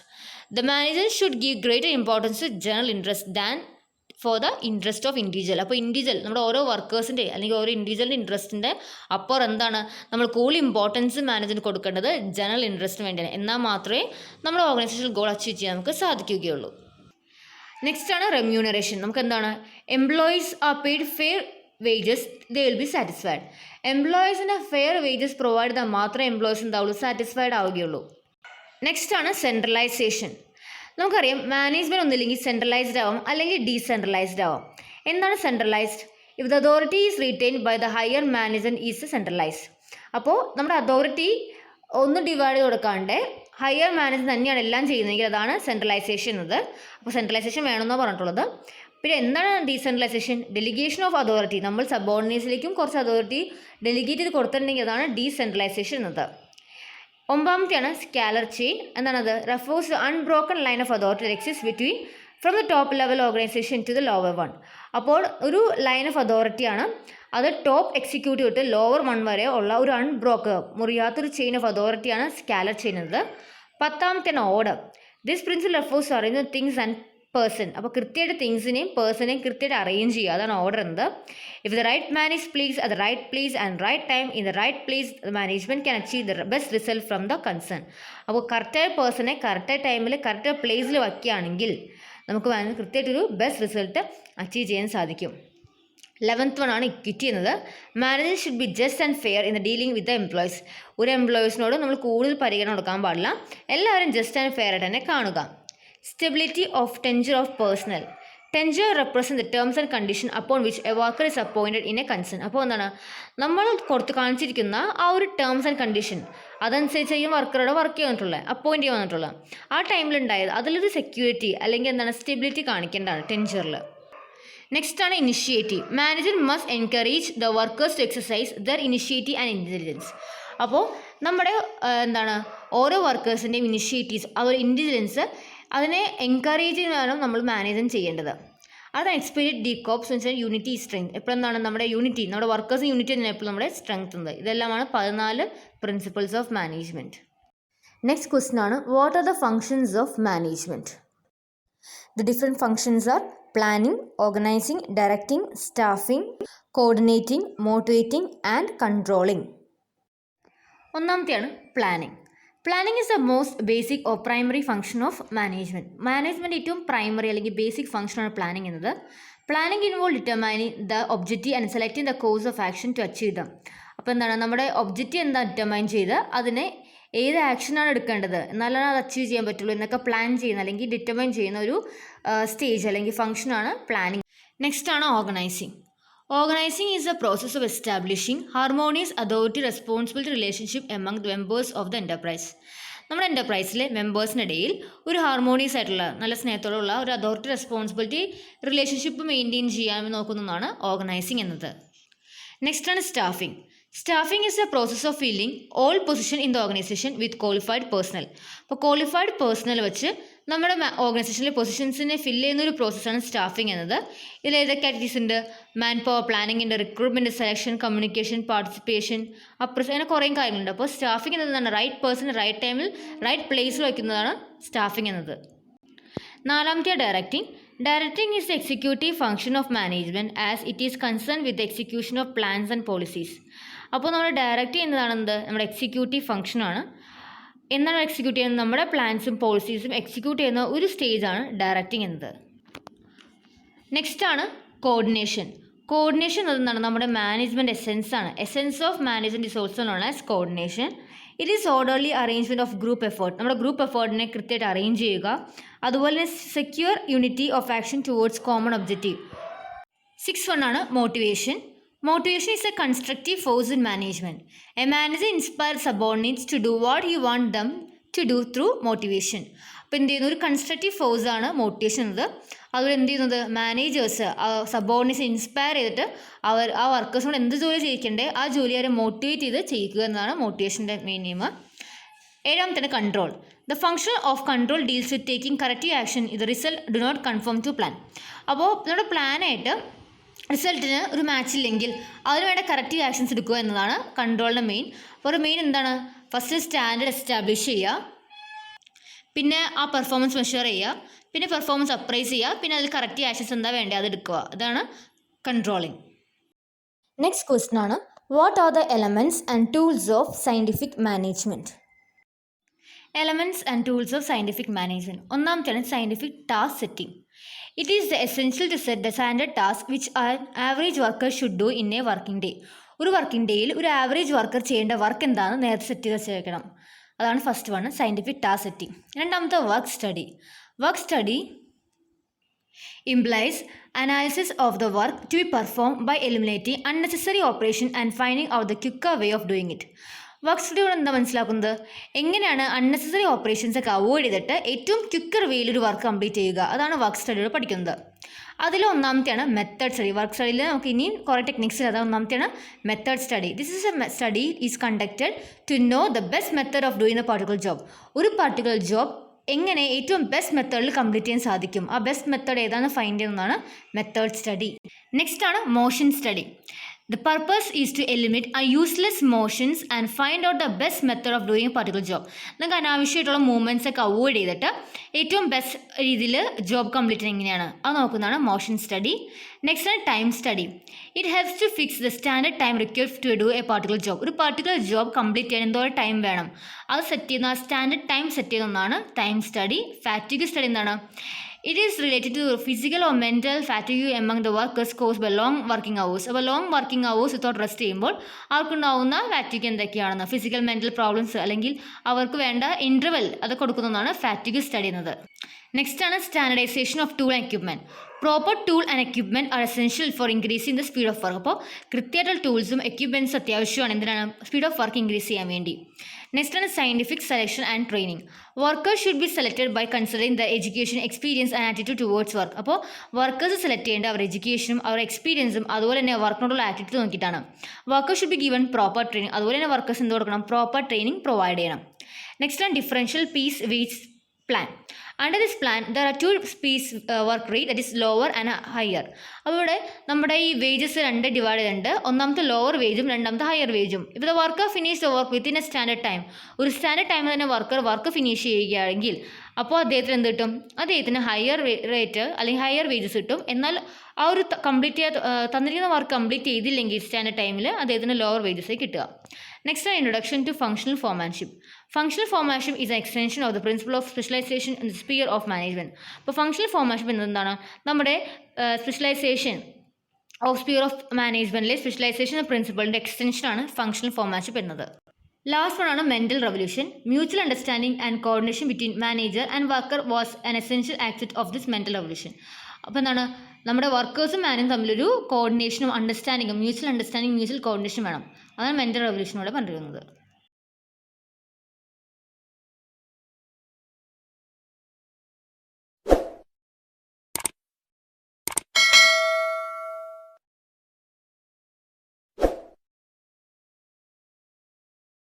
The manager should give greater importance to general interest than for the interest of individual. അപ്പോൾ ഇൻഡിവിജ്വൽ നമ്മുടെ ഓരോ വർക്കേഴ്സിൻ്റെ അല്ലെങ്കിൽ ഓരോ ഇൻഡിവിജ്വലിൻ്റെ ഇൻട്രസ്റ്റിൻ്റെ അപ്പുറം എന്താണ് നമ്മൾ കൂടുതൽ ഇമ്പോർട്ടൻസ് മാനേജറിന് കൊടുക്കേണ്ടത് ജനറൽ ഇൻട്രസ്റ്റിന് വേണ്ടിയാണ്. എന്നാൽ മാത്രമേ നമ്മുടെ ഓർഗനൈസേഷൻ ഗോൾ അച്ചീവ് ചെയ്യാൻ നമുക്ക് സാധിക്കുകയുള്ളൂ. നെക്സ്റ്റ് ആണ് റെമ്യൂണറേഷൻ. നമുക്ക് എന്താണ്, employees are paid fair wages they will be satisfied. എംപ്ലോയീസിന് ഫെയർ വേജസ് പ്രൊവൈഡ് ചെയ്താൽ മാത്രമേ എംപ്ലോയീസ് എന്താവുള്ളൂ, സാറ്റിസ്ഫൈഡ് ആവുകയുള്ളൂ. നെക്സ്റ്റ് ആണ് സെൻട്രലൈസേഷൻ. നമുക്കറിയാം മാനേജ്മെൻറ്റ് ഒന്നില്ലെങ്കിൽ സെൻട്രലൈസ്ഡ് ആവാം അല്ലെങ്കിൽ ഡീസെൻട്രലൈസ്ഡ് ആവാം. എന്താണ് centralised? If the authority is retained by the higher management is centralised. അപ്പോൾ നമ്മുടെ അതോറിറ്റി ഒന്ന് ഡിവൈഡ് കൊടുക്കാണ്ട് ഹയർ മാനേജ്മെൻറ്റ് തന്നെയാണ് എല്ലാം ചെയ്യുന്നതെങ്കിൽ അതാണ് സെൻട്രലൈസേഷൻ എന്നത്. അപ്പോൾ സെൻട്രലൈസേഷൻ വേണമെന്നാണ് പറഞ്ഞിട്ടുള്ളത്. പിന്നെ എന്താണ് ഡീസെൻട്രലൈസേഷൻ? Delegation of authority. നമ്മൾ സബോർഡിനേറ്റ്സിലേക്കും കുറച്ച് അതോറിറ്റി ഡെലിഗേറ്റ് ചെയ്ത് കൊടുത്തിട്ടുണ്ടെങ്കിൽ അതാണ് ഡീസെൻട്രലൈസേഷൻ എന്നത്. ഒമ്പതാമത്തെയാണ് സ്കാലർ ചെയിൻ. എന്താണത്? Refers to unbroken line of authority that exist between from the top level organisation to the lower one. അപ്പോൾ ഒരു ലൈൻ ഓഫ് അതോറിറ്റിയാണ്, അത് ടോപ്പ് എക്സിക്യൂട്ടീവ് തൊട്ട് ലോവർ വൺ വരെ ഉള്ള ഒരു അൺബ്രോക്കർ മുറിയാത്തൊരു ചെയിൻ ഓഫ് അതോറിറ്റിയാണ് സ്കാലർ ചെയിൻ എന്നത്. പത്താമത്തെയാണ് order. This principle refers to arrange things and person. അപ്പോൾ കൃത്യമായിട്ട് തിങ്സിനെയും പേഴ്സണെയും കൃത്യമായിട്ട് അറേഞ്ച് ചെയ്യുക, അതാണ് ഓർഡർ എന്നത്. If the right man is place at the right place and right time in the right place the management can achieve the best result from the concern. അപ്പോൾ കറക്റ്റായ പേഴ്സണെ കറക്റ്റായ ടൈമിൽ കറക്റ്റ് പ്ലേസിൽ വയ്ക്കുകയാണെങ്കിൽ നമുക്ക് കൃത്യമായിട്ടൊരു ബെസ്റ്റ് റിസൾട്ട് അച്ചീവ് ചെയ്യാൻ സാധിക്കും. 11th വൺ ആണ് ഇക്വിറ്റി എന്നത്. Manager should be just and fair in the dealing with the employees. ഒരു എംപ്ലോയീസിനോട് നമ്മൾ കൂടുതൽ പരിഗണന കൊടുക്കാൻ പാടില്ല, എല്ലാവരും ജസ്റ്റ് ആൻഡ് ഫെയർ ആയിട്ട് തന്നെ കാണുക. Stability of tension of personnel. Tenure represent the terms and condition upon which a worker is appointed in a concern. അപ്പോൾ എന്താണ്, നമ്മൾ കാണിച്ചിരിക്കുന്ന ആ ഒരു ടേംസ് ആൻഡ് കണ്ടീഷൻ അതനുസരിച്ചായിരിക്കും വർക്കറുടെ വർക്ക് ചെയ്തിട്ടുള്ളത്, അപ്പോയിൻറ്റ് ചെയ്യാൻ വന്നിട്ടുള്ളത്. ആ ടൈമിലുണ്ടായത് അതിലൊരു സെക്യൂരിറ്റി അല്ലെങ്കിൽ എന്താണ് സ്റ്റെബിലിറ്റി കാണിക്കേണ്ടതാണ് ടെൻജറിൽ. നെക്സ്റ്റ് ആണ് initiative. Manager must encourage the workers to exercise their initiative and intelligence. അപ്പോൾ നമ്മുടെ എന്താണ് ഓരോ വർക്കേഴ്സിൻ്റെയും ഇനിഷ്യേറ്റീവ്സ്, അതൊരു ഇൻ്റലിജൻസ്, അതിനെ എൻകറേജ് ചെയ്യാനാണ് നമ്മൾ മാനേജർ ചെയ്യേണ്ടത്. അതാണ് എക്സ്പീരിയഡ് ഡീകോപ്സ് എന്ന് വെച്ചാൽ യൂണിറ്റി സ്ട്രെങ്ത്. എപ്പോഴും എന്താണ് നമ്മുടെ യൂണിറ്റി, നമ്മുടെ വർക്കേഴ്സ് യൂണിറ്റി തന്നെ എപ്പോഴും നമ്മുടെ സ്ട്രെങ്ത് ഉണ്ട്. ഇതെല്ലാമാണ് 14 principles of management. Next question ആണ്, what are the functions of management? The different functions are planning, organising, directing, staffing, coordinating, motivating and controlling. ഒന്നാമത്തെയാണ് planning. Planning is the most basic or primary function of management. Management ഏറ്റവും primary അല്ലെങ്കിൽ basic ഫംഗ്ഷനാണ് planning എന്നത്. Planning involve determining the objective and selecting the course of action to achieve them. അപ്പോൾ എന്താണ്, നമ്മുടെ objective എന്താ determine ചെയ്ത് അതിനെ ഏത് ആക്ഷനാണ് എടുക്കേണ്ടത് എന്നാലാണ് അത് അച്ചീവ് ചെയ്യാൻ പറ്റുള്ളൂ എന്നൊക്കെ പ്ലാൻ ചെയ്യുന്ന അല്ലെങ്കിൽ ഡിറ്റർമൈൻ ചെയ്യുന്ന ഒരു സ്റ്റേജ് അല്ലെങ്കിൽ ഫംഗ്ഷനാണ് പ്ലാനിംഗ്. നെക്സ്റ്റ് ആണ് organising. Organizing is the process of establishing harmonious authority responsibility relationship among the members of the enterprise. നമ്മുടെ എൻ്റർപ്രൈസിലെ മെമ്പേഴ്സിനിടയിൽ ഒരു ഹാർമോണിയസ് ആയിട്ടുള്ള നല്ല സ്നേഹത്തോടുള്ള ഒരു അതോറിറ്റി റെസ്പോൺസിബിലിറ്റി റിലേഷൻഷിപ്പ് മെയിൻറ്റെയിൻ ചെയ്യാൻ നോക്കുന്നതാണ് ഓർഗനൈസിങ് എന്നത്. നെക്സ്റ്റ് ആണ് staffing. Staffing is A process of filling all position in the organisation with qualified personal. അപ്പോൾ ക്വാളിഫൈഡ് പേഴ്സണൽ വെച്ച് നമ്മുടെ ഓർഗനൈസേഷനിലെ പൊസിഷൻസിനെ ഫില്ല് ചെയ്യുന്ന ഒരു പ്രോസസ്സാണ് സ്റ്റാഫിംഗ് എന്നത്. ഇതിൽ ഏതൊക്കെ ആക്ടിവിറ്റീസ് ഉണ്ട്? മാൻ പവർ പ്ലാനിങ്ങിൻ്റെ, റിക്രൂട്ട്മെൻറ്റ്, സെലക്ഷൻ, കമ്മ്യൂണിക്കേഷൻ, പാർട്ടിസിപ്പേഷൻ, അങ്ങനെ കുറേ കാര്യങ്ങളുണ്ട്. അപ്പോൾ സ്റ്റാഫിംഗ് എന്നതാണ് റൈറ്റ് പേഴ്സൺ റൈറ്റ് ടൈമിൽ റൈറ്റ് പ്ലേസിൽ വയ്ക്കുന്നതാണ് സ്റ്റാഫിംഗ് എന്നത്. നാലാമത്തെ directing. Directing is the executive function of management as it is concerned with the execution of plans and policies. അപ്പോൾ നമ്മൾ ഡയറക്റ്റ് ചെയ്യുന്നതാണ് എന്ത്? നമ്മുടെ എക്സിക്യൂട്ടീവ് ഫംഗ്ഷനാണ്. എന്താണ് എക്സിക്യൂട്ട് ചെയ്യുന്നത്? നമ്മുടെ പ്ലാൻസും പോളിസീസും എക്സിക്യൂട്ട് ചെയ്യുന്ന ഒരു സ്റ്റേജാണ് ഡയറക്റ്റിംഗ് എന്നത്. നെക്സ്റ്റ് ആണ് കോർഡിനേഷൻ. കോർഡിനേഷൻ എന്താണ്? നമ്മുടെ മാനേജ്മെൻറ്റ് എസെൻസ് ആണ്. Essence of management is also known as coordination. It is orderly arrangement of group effort. നമ്മുടെ ഗ്രൂപ്പ് എഫേർട്ടിനെ കൃത്യമായിട്ട് അറേഞ്ച് ചെയ്യുക. അതുപോലെ secure unity of action towards common objective. 6 ആണ് motivation. Motivation is a constructive force in management. A manager inspires subordinates to do what he wants them to do through motivation. അപ്പോൾ എന്ത് ചെയ്യുന്നു? ഒരു constructive ഫോഴ്സാണ് motivation എന്നത്. അതുപോലെ എന്ത് ചെയ്യുന്നത്? Managers subordinates inspire ചെയ്തിട്ട് ആ വർക്കേഴ്സിനോട് എന്ത് ജോലി ചെയ്യിക്കണ്ടേ ആ ജോലി അവരെ മോട്ടിവേറ്റ് ചെയ്ത് ചെയ്യിക്കുക എന്നതാണ് മോട്ടിവേഷൻ്റെ main name. 7 control. The function of control deals with taking corrective action if result do not confirm to plan. അപ്പോൾ നമ്മുടെ പ്ലാനായിട്ട് റിസൾട്ടിന് ഒരു മാച്ച് ഇല്ലെങ്കിൽ അതിന് വേണ്ട കറക്റ്റീവ് ആക്ഷൻസ് എടുക്കുക എന്നതാണ് കൺട്രോളിൻ്റെ മെയിൻ. അപ്പോൾ ഒരു മെയിൻ എന്താണ്? ഫസ്റ്റ് സ്റ്റാൻഡേർഡ് എസ്റ്റാബ്ലിഷ് ചെയ്യുക, പിന്നെ ആ പെർഫോമൻസ് മെഷർ ചെയ്യുക, പിന്നെ പെർഫോമൻസ് അപ്രൈസ് ചെയ്യുക, പിന്നെ അതിൽ കറക്റ്റീവ് ആക്ഷൻസ് എന്താ വേണ്ടത് അത് എടുക്കുക. ഇതാണ് കൺട്രോളിങ്. നെക്സ്റ്റ് ക്വസ്റ്റ്യൻ ആണ്, what are the elements and tools of scientific management? Elements and tools of scientific management. ഒന്നാമത്തെയാണ് scientific task setting. It is essential to set the standard task which an average worker should do in a working day. ഒരു working ഡേയിൽ ഒരു average worker ചെയ്യേണ്ട work എന്താണെന്ന് നേരത്തെ set ചെയ്ത് വെച്ചേക്കണം. അതാണ് first one, scientific task setting. രണ്ടാമത്തെ work study. Work study implies analysis of the work to be performed by eliminating unnecessary operation and finding out the quicker way of doing it. Work സ്റ്റഡിയോട് എന്താ മനസ്സിലാക്കുന്നത്? എങ്ങനെയാണ് unnecessary operations ഒക്കെ avoid ചെയ്തിട്ട് ഏറ്റവും quicker വേയിൽ ഒരു വർക്ക് കംപ്ലീറ്റ് ചെയ്യുക. അതാണ് വർക്ക് സ്റ്റഡിയോട് പഠിക്കുന്നത്. അതിൽ ഒന്നാമത്തെയാണ് മെത്തേഡ് സ്റ്റഡി. വർക്ക് സ്റ്റഡിയിൽ നമുക്ക് ഇനിയും കുറേ ടെക്നിക്സ്. അത് ഒന്നാമത്തെയാണ് method study. This is a study is conducted to know the best method of doing a particular job. ഒരു പർട്ടിക്കുലർ ജോബ് എങ്ങനെ ഏറ്റവും ബെസ്റ്റ് മെത്തേഡിൽ കംപ്ലീറ്റ് ചെയ്യാൻ സാധിക്കും, ആ ബെസ്റ്റ് മെത്തേഡ് ഏതാണെന്ന് ഫൈൻഡ് ചെയ്യുന്നതാണ് മെത്തേഡ് സ്റ്റഡി. നെക്സ്റ്റ് ആണ് motion study. The purpose is to eliminate useless motions and find out the best method of doing a particular job. നമുക്ക് അനാവശ്യമായിട്ടുള്ള മൂവ്മെൻറ്റ്സ് ഒക്കെ അവോയ്ഡ് ചെയ്തിട്ട് ഏറ്റവും ബെസ്റ്റ് രീതിയിൽ ജോബ് കംപ്ലീറ്റ് ചെയ്യുന്നത് എങ്ങനെയാണ് അത് നോക്കുന്നതാണ് മോഷൻ സ്റ്റഡി. നെക്സ്റ്റ് ആണ് time study. It helps to fix the standard time required to do a particular job. ഒരു പർട്ടിക്കുലർ ജോബ് കംപ്ലീറ്റ് ചെയ്യാൻ എന്തോരം ടൈം വേണം അത് സെറ്റ് ചെയ്യുന്ന ആ സ്റ്റാൻഡേർഡ് ടൈം സെറ്റ് ചെയ്യുന്ന ഒന്നാണ് ടൈം സ്റ്റഡി. ഫാറ്റിഗ് സ്റ്റഡി എന്താണ്? It is related to physical or mental fatigue among the workers caused by long working hours. അപ്പോൾ long working hours without rest ചെയ്യുമ്പോൾ അവർക്കുണ്ടാവുന്ന ഫാറ്റിഗ് എന്തൊക്കെയാണെന്ന്, ഫിസിക്കൽ മെൻ്റൽ പ്രോബ്ലംസ് അല്ലെങ്കിൽ അവർക്ക് വേണ്ട ഇൻ്റർവെൽ അത് കൊടുക്കുന്നതാണ് ഫാറ്റിഗ് സ്റ്റഡി എന്നത്. നെക്സ്റ്റ് ആണ് standardisation of tool and equipment. Proper tool and equipment are essential for increasing the speed of work. അപ്പോൾ കൃത്യമായിട്ടുള്ള ടൂൾസും എക്യുപ്മെൻറ്റ്സും അത്യാവശ്യമാണ് എന്തിനാണ് സ്പീഡ് ഓഫ് വർക്ക് ഇൻക്രീസ് ചെയ്യാൻ വേണ്ടി. നെക്സ്റ്റ് ആണ് scientific selection and training. Workers should be selected by considering the education, experience and attitude towards work. അപ്പോൾ workers select ചെയ്യേണ്ട അവർ എഡ്യൂക്കേഷനും അവർ എക്സ്പീരിയൻസും അതുപോലെ തന്നെ വർക്കിനോടുള്ള ആറ്റിറ്റ്യൂഡ് നോക്കിയിട്ടാണ്. Workers should be given proper training. അതുപോലെ തന്നെ വർക്കേഴ്സ് എന്ത് കൊടുക്കണം? പ്രോപ്പർ ട്രെയിനിങ് പ്രൊവൈഡ് ചെയ്യണം. നെക്സ്റ്റ് ആണ് differential piece wage plan. Under this plan, there are two piece work rate, that is lower and higher. അപ്പോൾ ഇവിടെ നമ്മുടെ ഈ വേജസ് രണ്ട് ഡിവൈഡ് ചെയ്തിട്ടുണ്ട്. ഒന്നാമത്തെ ലോവർ വേജും രണ്ടാമത്തെ ഹയർ വേജും. ഇപ്പോൾ the worker finish the work within A standard time. ഒരു സ്റ്റാൻഡേർഡ് ടൈമിൽ തന്നെ വർക്ക് ഫിനിഷ് ചെയ്യുകയാണെങ്കിൽ അപ്പോൾ അദ്ദേഹത്തിന് എന്ത് കിട്ടും? അദ്ദേഹത്തിന് ഹയർ റേറ്റ് അല്ലെങ്കിൽ ഹയർ വേജസ് കിട്ടും. എന്നാൽ ആ ഒരു തന്നിരിക്കുന്ന വർക്ക് കംപ്ലീറ്റ് ചെയ്തില്ലെങ്കിൽ സ്റ്റാൻഡേർഡ് ടൈമിൽ അദ്ദേഹത്തിന് ലോവർ വേജസ് കിട്ടുക. നെക്സ്റ്റ് ആണ് introduction to functional foremanship. Functional foremanship is a extension of the principle of specialisation in the sphere of management. അപ്പോൾ ഫങ്ഷണൽ ഫോർമാൻഷിപ്പ് എന്താണ്? നമ്മുടെ സ്പെഷ്യലൈസേഷൻ ഓഫ് സ്പിയർ ഓഫ് മാനേജ്മെൻറ്റിലെ specialisation പ്രിൻസിപ്പിളിൻ്റെ എക്സ്റ്റൻഷനാണ് ഫങ്ഷണൽ ഫോർമാൻഷിപ്പ് എന്നത്. Last one ആണ് mental revolution. Mutual understanding and coordination between manager and worker was an essential aspect of this mental revolution. അപ്പോൾ എന്താണ്? നമ്മുടെ വർക്കേഴ്സും മാനും തമ്മിലൊരു കോർഡിനേഷനും അണ്ടർസ്റ്റാൻഡിങ്ങും മ്യൂച്വൽ കോർഡിനേഷൻ വേണം. അതാണ് മെൻ്റൽ റവല്യൂഷനോടെ പറഞ്ഞിരുന്നത്.